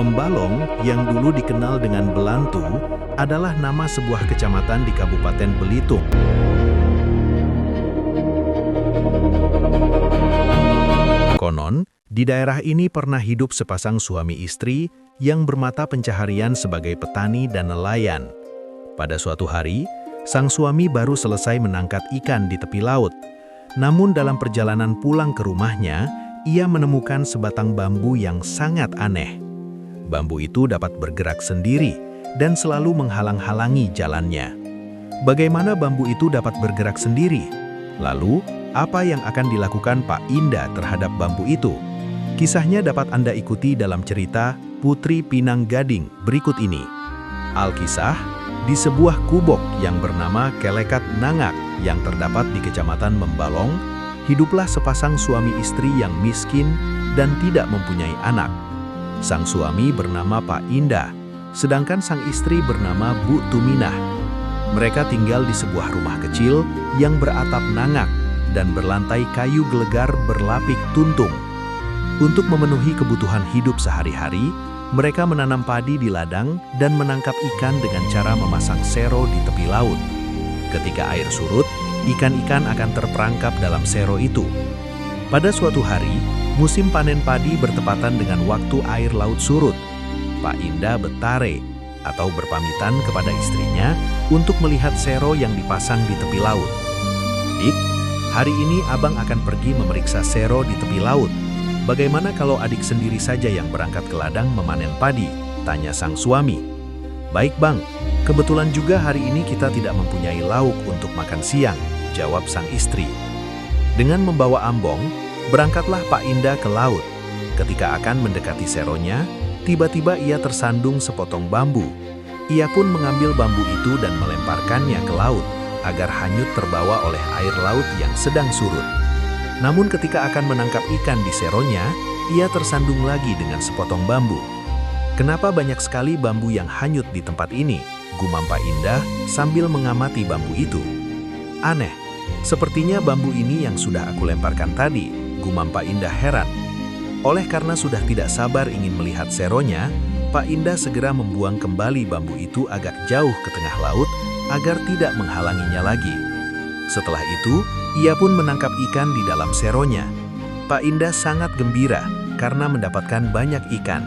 Membalong, yang dulu dikenal dengan Belantu, adalah nama sebuah kecamatan di Kabupaten Belitung. Konon, di daerah ini pernah hidup sepasang suami istri yang bermata pencaharian sebagai petani dan nelayan. Pada suatu hari, sang suami baru selesai menangkap ikan di tepi laut. Namun dalam perjalanan pulang ke rumahnya, ia menemukan sebatang bambu yang sangat aneh. Bambu itu dapat bergerak sendiri dan selalu menghalang-halangi jalannya. Bagaimana bambu itu dapat bergerak sendiri? Lalu, apa yang akan dilakukan Pak Indah terhadap bambu itu? Kisahnya dapat Anda ikuti dalam cerita Putri Pinang Gading berikut ini. Alkisah, di sebuah kubok yang bernama Kelekat Nangak yang terdapat di Kecamatan Membalong, hiduplah sepasang suami istri yang miskin dan tidak mempunyai anak. Sang suami bernama Pak Indah, sedangkan sang istri bernama Bu Tuminah. Mereka tinggal di sebuah rumah kecil yang beratap nangak dan berlantai kayu gelegar berlapik tuntung. Untuk memenuhi kebutuhan hidup sehari-hari, mereka menanam padi di ladang dan menangkap ikan dengan cara memasang sero di tepi laut. Ketika air surut, ikan-ikan akan terperangkap dalam sero itu. Pada suatu hari, musim panen padi bertepatan dengan waktu air laut surut. Pak Indah betare atau berpamitan kepada istrinya untuk melihat sero yang dipasang di tepi laut. "Dik, hari ini abang akan pergi memeriksa sero di tepi laut. Bagaimana kalau adik sendiri saja yang berangkat ke ladang memanen padi?" tanya sang suami. "Baik bang, kebetulan juga hari ini kita tidak mempunyai lauk untuk makan siang," jawab sang istri. Dengan membawa ambong, berangkatlah Pak Indah ke laut. Ketika akan mendekati seronya, tiba-tiba ia tersandung sepotong bambu. Ia pun mengambil bambu itu dan melemparkannya ke laut, agar hanyut terbawa oleh air laut yang sedang surut. Namun ketika akan menangkap ikan di seronya, ia tersandung lagi dengan sepotong bambu. "Kenapa banyak sekali bambu yang hanyut di tempat ini?" gumam Pak Indah sambil mengamati bambu itu. "Aneh, sepertinya bambu ini yang sudah aku lemparkan tadi," gumam Pak Indah heran. Oleh karena sudah tidak sabar ingin melihat seronya, Pak Indah segera membuang kembali bambu itu agak jauh ke tengah laut agar tidak menghalanginya lagi. Setelah itu, ia pun menangkap ikan di dalam seronya. Pak Indah sangat gembira karena mendapatkan banyak ikan.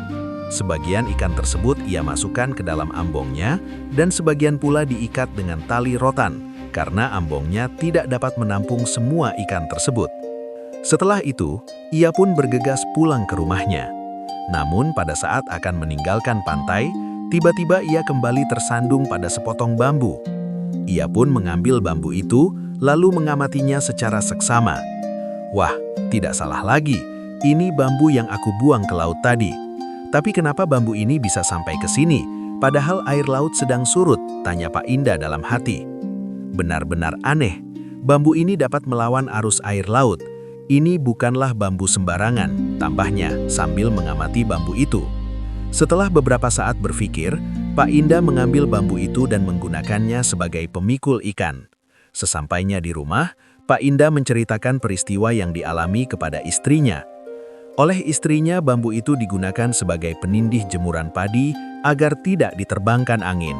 Sebagian ikan tersebut ia masukkan ke dalam ambongnya dan sebagian pula diikat dengan tali rotan karena ambongnya tidak dapat menampung semua ikan tersebut. Setelah itu, ia pun bergegas pulang ke rumahnya. Namun pada saat akan meninggalkan pantai, tiba-tiba ia kembali tersandung pada sepotong bambu. Ia pun mengambil bambu itu, lalu mengamatinya secara seksama. "Wah, tidak salah lagi. Ini bambu yang aku buang ke laut tadi. Tapi kenapa bambu ini bisa sampai ke sini, padahal air laut sedang surut?" tanya Pak Indah dalam hati. "Benar-benar aneh. Bambu ini dapat melawan arus air laut. Ini bukanlah bambu sembarangan," tambahnya sambil mengamati bambu itu. Setelah beberapa saat berpikir, Pak Indah mengambil bambu itu dan menggunakannya sebagai pemikul ikan. Sesampainya di rumah, Pak Indah menceritakan peristiwa yang dialami kepada istrinya. Oleh istrinya, bambu itu digunakan sebagai penindih jemuran padi agar tidak diterbangkan angin.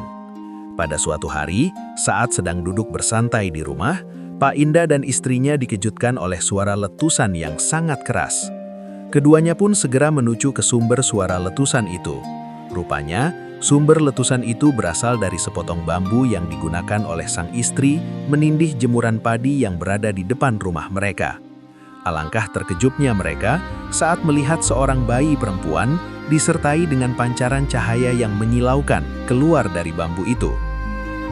Pada suatu hari, saat sedang duduk bersantai di rumah, Pak Indah dan istrinya dikejutkan oleh suara letusan yang sangat keras. Keduanya pun segera menuju ke sumber suara letusan itu. Rupanya, sumber letusan itu berasal dari sepotong bambu yang digunakan oleh sang istri menindih jemuran padi yang berada di depan rumah mereka. Alangkah terkejutnya mereka saat melihat seorang bayi perempuan disertai dengan pancaran cahaya yang menyilaukan keluar dari bambu itu.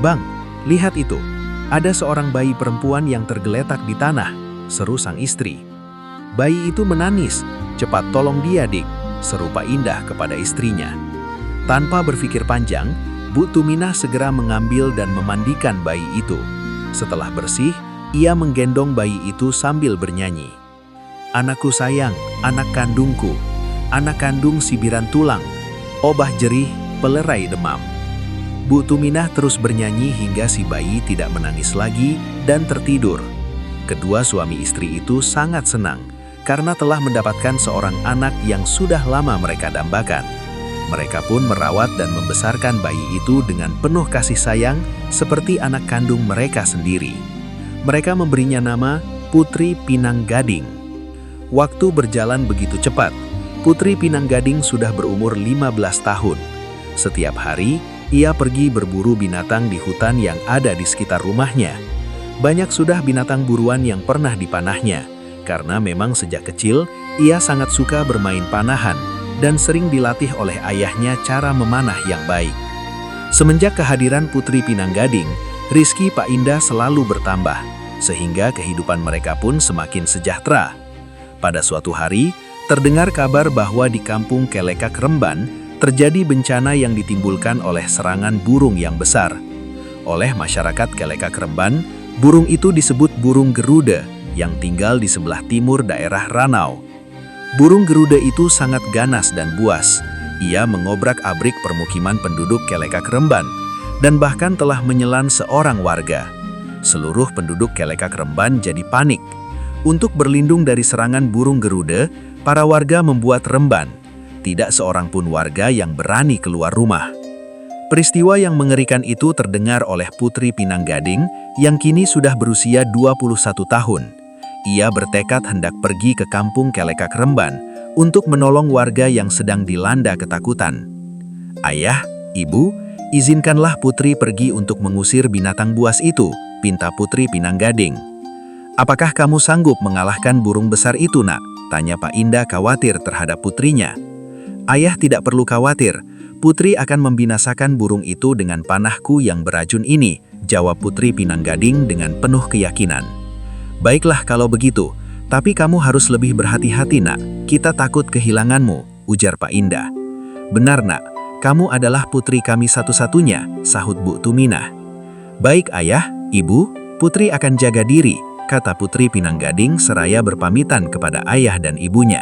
"Bang, lihat itu. Ada seorang bayi perempuan yang tergeletak di tanah," seru sang istri. "Bayi itu menangis. Cepat tolong dia, Dik," seru Pak Indah kepada istrinya. Tanpa berpikir panjang, Bu Tuminah segera mengambil dan memandikan bayi itu. Setelah bersih, ia menggendong bayi itu sambil bernyanyi. "Anakku sayang, anak kandungku, anak kandung sibiran tulang, obah jerih, pelerai demam." Bu Tuminah terus bernyanyi hingga si bayi tidak menangis lagi dan tertidur. Kedua suami istri itu sangat senang karena telah mendapatkan seorang anak yang sudah lama mereka dambakan. Mereka pun merawat dan membesarkan bayi itu dengan penuh kasih sayang seperti anak kandung mereka sendiri. Mereka memberinya nama Putri Pinang Gading. Waktu berjalan begitu cepat. Putri Pinang Gading sudah berumur 15 tahun. Setiap hari, ia pergi berburu binatang di hutan yang ada di sekitar rumahnya. Banyak sudah binatang buruan yang pernah dipanahnya, karena memang sejak kecil ia sangat suka bermain panahan dan sering dilatih oleh ayahnya cara memanah yang baik. Semenjak kehadiran Putri Pinang Gading, rizki Pak Indah selalu bertambah, sehingga kehidupan mereka pun semakin sejahtera. Pada suatu hari, terdengar kabar bahwa di kampung Kelekak Remban terjadi bencana yang ditimbulkan oleh serangan burung yang besar. Oleh masyarakat Kelekak Remban, burung itu disebut burung Geruda yang tinggal di sebelah timur daerah Ranau. Burung Geruda itu sangat ganas dan buas. Ia mengobrak-abrik permukiman penduduk Kelekak Remban dan bahkan telah menyelan seorang warga. Seluruh penduduk Kelekak Remban jadi panik. Untuk berlindung dari serangan burung Geruda, para warga membuat remban. Tidak seorang pun warga yang berani keluar rumah. Peristiwa yang mengerikan itu terdengar oleh Putri Pinang Gading yang kini sudah berusia 21 tahun. Ia bertekad hendak pergi ke kampung Kelekak Remban untuk menolong warga yang sedang dilanda ketakutan. "Ayah, Ibu, izinkanlah Putri pergi untuk mengusir binatang buas itu," pinta Putri Pinang Gading. "Apakah kamu sanggup mengalahkan burung besar itu, Nak?" tanya Pak Indah khawatir terhadap putrinya. "Ayah tidak perlu khawatir, Putri akan membinasakan burung itu dengan panahku yang beracun ini," jawab Putri Pinang Gading dengan penuh keyakinan. "Baiklah kalau begitu, tapi kamu harus lebih berhati-hati, Nak. Kita takut kehilanganmu," ujar Pak Indah. "Benar, Nak. Kamu adalah putri kami satu-satunya," sahut Bu Tuminah. "Baik, Ayah, Ibu, Putri akan jaga diri," kata Putri Pinang Gading seraya berpamitan kepada ayah dan ibunya.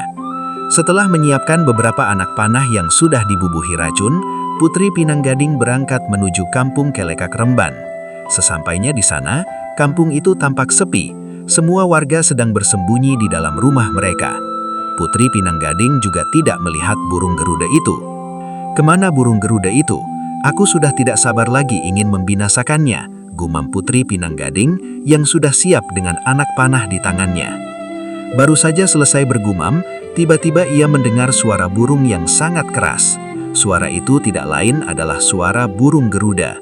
Setelah menyiapkan beberapa anak panah yang sudah dibubuhi racun, Putri Pinang Gading berangkat menuju kampung Kelekak Remban. Sesampainya di sana, kampung itu tampak sepi. Semua warga sedang bersembunyi di dalam rumah mereka. Putri Pinang Gading juga tidak melihat burung Geruda itu. "Kemana burung Geruda itu? Aku sudah tidak sabar lagi ingin membinasakannya," gumam Putri Pinang Gading yang sudah siap dengan anak panah di tangannya. Baru saja selesai bergumam, tiba-tiba ia mendengar suara burung yang sangat keras. Suara itu tidak lain adalah suara burung Geruda.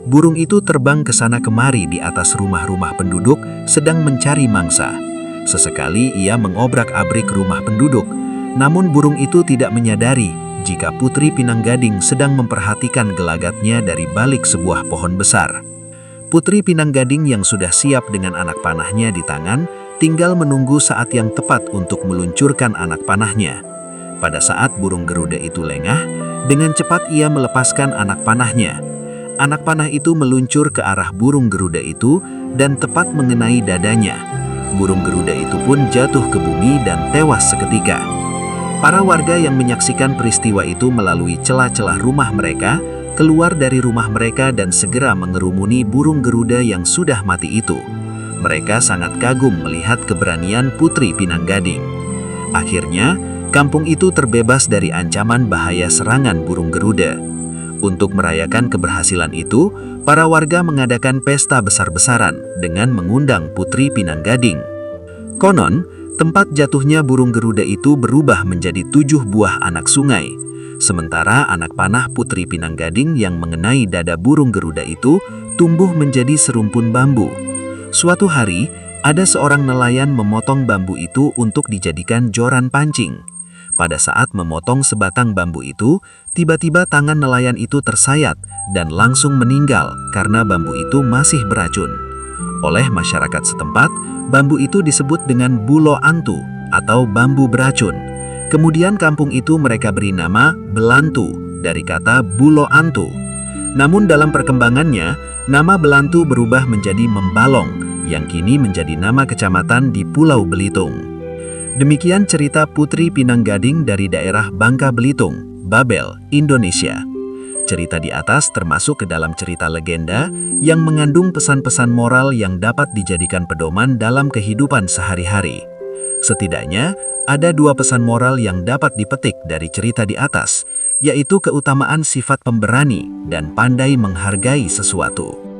Burung itu terbang ke sana kemari di atas rumah-rumah penduduk sedang mencari mangsa. Sesekali ia mengobrak-abrik rumah penduduk, namun burung itu tidak menyadari jika Putri Pinang Gading sedang memperhatikan gelagatnya dari balik sebuah pohon besar. Putri Pinang Gading yang sudah siap dengan anak panahnya di tangan, tinggal menunggu saat yang tepat untuk meluncurkan anak panahnya. Pada saat burung Geruda itu lengah, dengan cepat ia melepaskan anak panahnya. Anak panah itu meluncur ke arah burung Geruda itu dan tepat mengenai dadanya. Burung Geruda itu pun jatuh ke bumi dan tewas seketika. Para warga yang menyaksikan peristiwa itu melalui celah-celah rumah mereka, keluar dari rumah mereka dan segera mengerumuni burung Geruda yang sudah mati itu. Mereka sangat kagum melihat keberanian Putri Pinang Gading. Akhirnya, kampung itu terbebas dari ancaman bahaya serangan burung Geruda. Untuk merayakan keberhasilan itu, para warga mengadakan pesta besar-besaran dengan mengundang Putri Pinang Gading. Konon, tempat jatuhnya burung Geruda itu berubah menjadi 7 buah anak sungai. Sementara anak panah Putri Pinang Gading yang mengenai dada burung Geruda itu tumbuh menjadi serumpun bambu. Suatu hari, ada seorang nelayan memotong bambu itu untuk dijadikan joran pancing. Pada saat memotong sebatang bambu itu, tiba-tiba tangan nelayan itu tersayat dan langsung meninggal karena bambu itu masih beracun. Oleh masyarakat setempat, bambu itu disebut dengan bulo antu atau bambu beracun. Kemudian kampung itu mereka beri nama Belantu dari kata bulo antu. Namun dalam perkembangannya, nama Belantu berubah menjadi Membalong yang kini menjadi nama kecamatan di Pulau Belitung. Demikian cerita Putri Pinang Gading dari daerah Bangka Belitung, Babel, Indonesia. Cerita di atas termasuk ke dalam cerita legenda yang mengandung pesan-pesan moral yang dapat dijadikan pedoman dalam kehidupan sehari-hari. Setidaknya, ada 2 pesan moral yang dapat dipetik dari cerita di atas. yaitu keutamaan sifat pemberani dan pandai menghargai sesuatu.